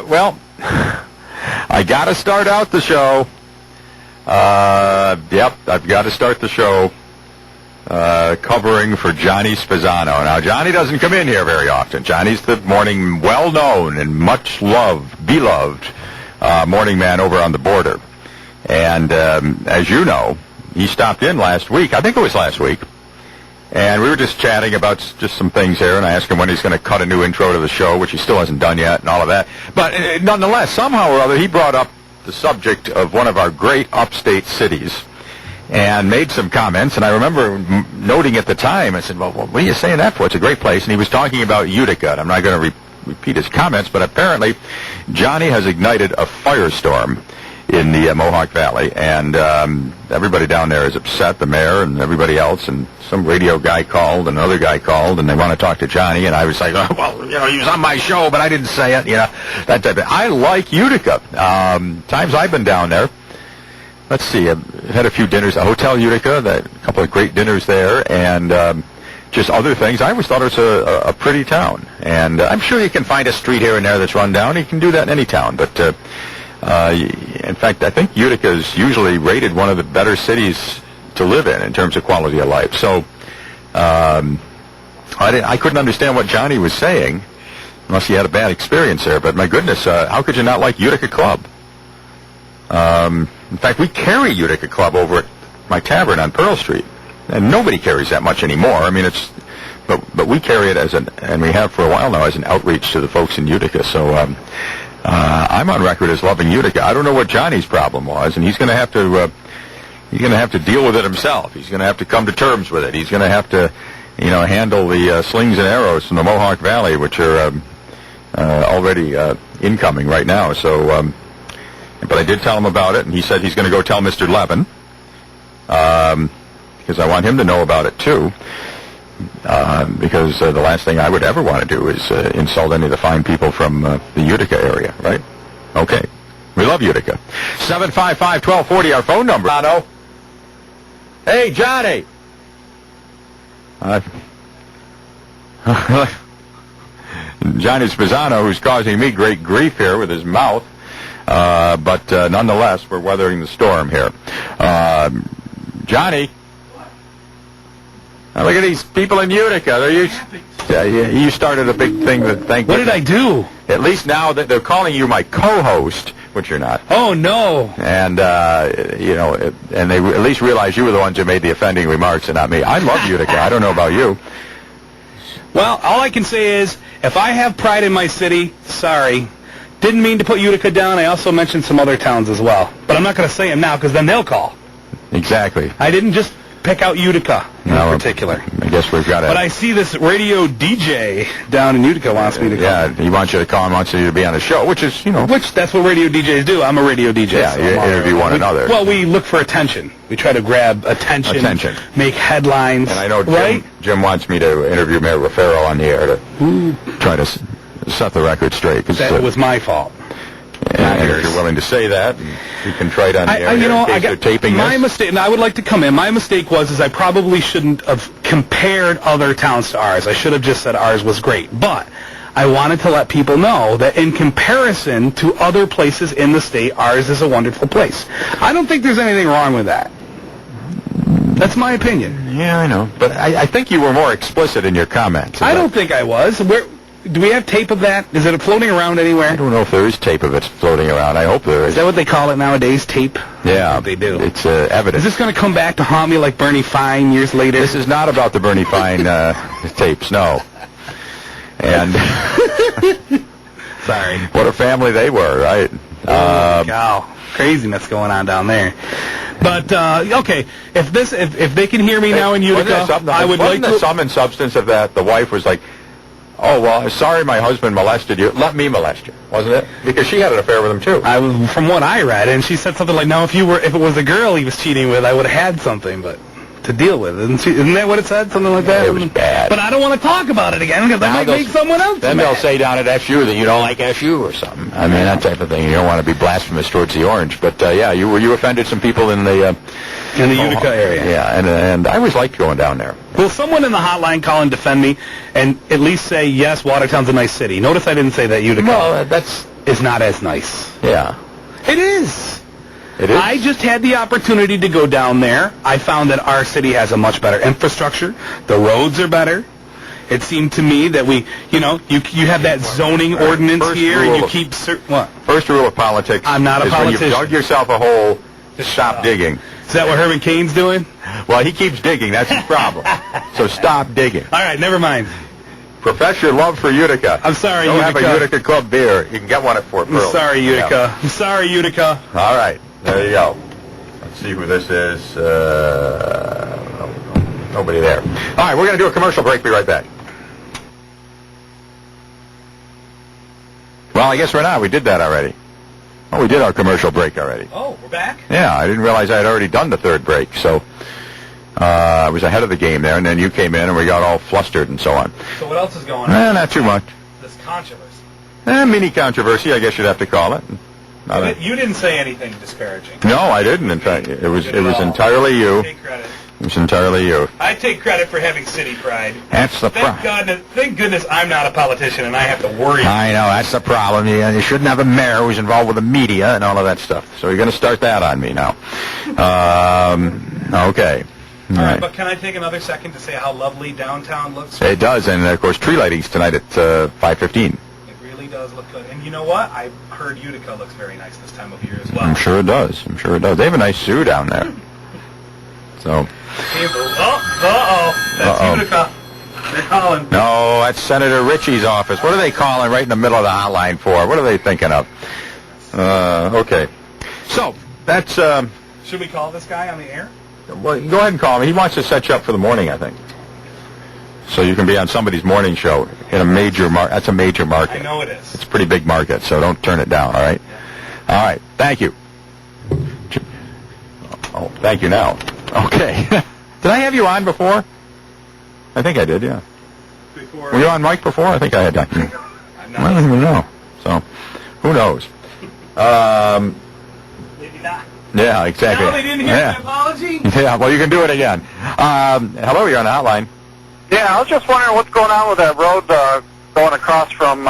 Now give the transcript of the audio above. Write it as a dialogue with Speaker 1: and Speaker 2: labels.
Speaker 1: Well, I got to start out the show. Yep, I've got to start the show covering for Johnny Spezzano. Now, Johnny doesn't come in here very often. Johnny's the morning well-known and much-loved, beloved morning man over on the border. And as you know, he stopped in last week. I think it was last week. And we were just chatting about just some things here, and I asked him when he's going to cut a new intro to the show, which he still hasn't done yet, and all of that. But nonetheless, somehow or other, he brought up the subject of one of our great upstate cities and made some comments. And I remember noting at the time, I said, well, what are you saying that for? It's a great place. And he was talking about Utica. And I'm not going to repeat his comments, but apparently Johnny has ignited a firestorm in the Mohawk Valley, and everybody down there is upset, the mayor and everybody else, and some radio guy called, and another guy called, and they want to talk to Johnny, and I was like, oh, well, you know, he was on my show, but I didn't say it, you know, that type of thing. I like Utica. Times I've been down there, let's see, I've had a few dinners at Hotel Utica, a couple of great dinners there, and just other things. I always thought it was a pretty town, and I'm sure you can find a street here and there that's run down. You can do that in any town, but in fact, I think Utica is usually rated one of the better cities to live in terms of quality of life. So I couldn't understand what Johnny was saying, unless he had a bad experience there. But my goodness, how could you not like Utica Club? In fact, we carry Utica Club over at my tavern on Pearl Street, and nobody carries that much anymore. I mean, but we carry it and we have for a while now, as an outreach to the folks in Utica. So I'm on record as loving Utica. I don't know what Johnny's problem was, and he's going to have to deal with it himself. He's going to have to come to terms with it. He's going to have to, handle the slings and arrows from the Mohawk Valley, which are already incoming right now. So, but I did tell him about it, and he said he's going to go tell Mr. Levin, because I want him to know about it too. Because the last thing I would ever want to do is insult any of the fine people from the Utica area, right? Okay. We love Utica. 755-1240, our phone number. Bono. Hey, Johnny! Johnny Spezzano, who's causing me great grief here with his mouth. But nonetheless, we're weathering the storm here. Johnny... Now look at these people in Utica. You started a big thing that
Speaker 2: What did I do?
Speaker 1: At least now that they're calling you my co-host, which you're not.
Speaker 2: Oh, no.
Speaker 1: And, and they at least realize you were the ones who made the offending remarks and not me. I love Utica. I don't know about you.
Speaker 2: Well, all I can say is, if I have pride in my city, sorry. Didn't mean to put Utica down. I also mentioned some other towns as well. But I'm not going to say them now, because then they'll call.
Speaker 1: Exactly.
Speaker 2: I didn't just pick out Utica in particular.
Speaker 1: I guess we've got to...
Speaker 2: But I see this radio DJ down in Utica wants me to come.
Speaker 1: Yeah, he wants you to call him, wants you to be on a show, which is,
Speaker 2: Which, that's what radio DJs do. I'm a radio DJ.
Speaker 1: Yeah,
Speaker 2: so
Speaker 1: you interview one another.
Speaker 2: Well, we look for attention. We try to grab attention. Make headlines.
Speaker 1: And I know
Speaker 2: right?
Speaker 1: Jim wants me to interview Mayor Raffaello on the air to try to set the record straight.
Speaker 2: That was my fault.
Speaker 1: And if you're willing to say that, you can try it on the air.
Speaker 2: I got
Speaker 1: taping
Speaker 2: my
Speaker 1: this.
Speaker 2: mistake, and I would like to come in. My mistake was I probably shouldn't have compared other towns to ours. I should have just said ours was great. But I wanted to let people know that in comparison to other places in the state, ours is a wonderful place. I don't think there's anything wrong with that. That's my opinion.
Speaker 1: Yeah, I know. But I think you were more explicit in your comments.
Speaker 2: I don't think I was. Do we have tape of that? Is it floating around anywhere?
Speaker 1: I don't know if there is tape of it floating around. I hope there is.
Speaker 2: Is that what they call it nowadays, tape?
Speaker 1: Yeah.
Speaker 2: They do.
Speaker 1: It's evidence.
Speaker 2: Is this going to come back to haunt me like Bernie Fine years later?
Speaker 1: This is not about the Bernie Fine tapes, no. And...
Speaker 2: Sorry.
Speaker 1: What a family they were, right?
Speaker 2: Wow. Craziness going on down there. But, okay, if they can hear me now in Utica, I would like to...
Speaker 1: Wasn't the sum and substance of that, the wife was like, oh, well, sorry my husband molested you. Let me molest you, wasn't it? Because she had an affair with him, too.
Speaker 2: From what I read, and she said something like, now, if it was a girl he was cheating with, I would have had something to deal with. Isn't that what it said? Something like that?
Speaker 1: It was bad.
Speaker 2: But I don't want to talk about it again, because that might make someone else
Speaker 1: Then
Speaker 2: mad.
Speaker 1: they'll say down at FU that you don't like FU or something. I mean, that type of thing. You don't want to be blasphemous towards the orange. But, yeah, you offended some people in the
Speaker 2: Utica area.
Speaker 1: Yeah, and I always liked going down there.
Speaker 2: Will someone in the hotline call and defend me and at least say, yes, Watertown's a nice city? Notice I didn't say that Utica.
Speaker 1: Well, that's
Speaker 2: is not as nice.
Speaker 1: Yeah.
Speaker 2: It is.
Speaker 1: It is.
Speaker 2: I just had the opportunity to go down there. I found that our city has a much better infrastructure. The roads are better. It seemed to me that you have that zoning ordinance here, and you keep what?
Speaker 1: First rule of politics.
Speaker 2: I'm not a
Speaker 1: is
Speaker 2: politician.
Speaker 1: When you've dug yourself a hole, stop digging.
Speaker 2: Is that what Herman Cain's doing?
Speaker 1: Well, he keeps digging. That's his problem. So stop digging.
Speaker 2: All right, never mind.
Speaker 1: Profess your love for Utica.
Speaker 2: I'm sorry,
Speaker 1: Go
Speaker 2: Utica.
Speaker 1: have a Utica Club beer. You can get one at Fort Pearl.
Speaker 2: I'm sorry, Utica.
Speaker 1: Yeah.
Speaker 2: I'm sorry, Utica.
Speaker 1: All right. There you go. Let's see who this is. Nobody there. All right, we're going to do a commercial break. Be right back. Well, I guess we're not. We did that already. Oh, we did our commercial break already.
Speaker 2: Oh, we're back?
Speaker 1: Yeah, I didn't realize I had already done the third break, so I was ahead of the game there, and then you came in and we got all flustered and so on.
Speaker 2: So what else is going on?
Speaker 1: Not too much.
Speaker 2: This controversy.
Speaker 1: Mini controversy, I guess you'd have to call it.
Speaker 2: You didn't say anything disparaging.
Speaker 1: No, I didn't. In fact, it was entirely you.
Speaker 2: Take credit.
Speaker 1: It was entirely you.
Speaker 2: I take credit for having city pride.
Speaker 1: That's the problem.
Speaker 2: Thank goodness I'm not a politician and I have to worry.
Speaker 1: I know, that's the problem. You shouldn't have a mayor who's involved with the media and all of that stuff. So you're going to start that on me now. Okay.
Speaker 2: All right, but can I take another second to say how lovely downtown looks?
Speaker 1: It does, and of course tree lighting's tonight at 5:15.
Speaker 2: It really does look good. And you know what? I heard Utica looks very nice this time of year as well.
Speaker 1: I'm sure it does. They have a nice zoo down there. So.
Speaker 2: That's Utica. They're calling.
Speaker 1: No, that's Senator Ritchie's office. What are they calling right in the middle of the hotline for? What are they thinking of? Okay. So, that's...
Speaker 2: Should we call this guy on the air?
Speaker 1: Well, go ahead and call him. He wants to set you up for the morning, I think. So you can be on somebody's morning show in a major market. That's a major market.
Speaker 2: I know it is.
Speaker 1: It's a pretty big market, so don't turn it down, all right? Yeah. All right. Thank you. Oh, thank you now. Okay. Did I have you on before? I think I did, yeah. Were you on mic before? I think I had done. I don't even know. So, who knows?
Speaker 2: Maybe not.
Speaker 1: Yeah, exactly.
Speaker 2: No, they didn't hear the apology?
Speaker 1: Yeah, well, you can do it again. Hello, you're on the hotline.
Speaker 3: Yeah, I was just wondering what's going on with that road going across from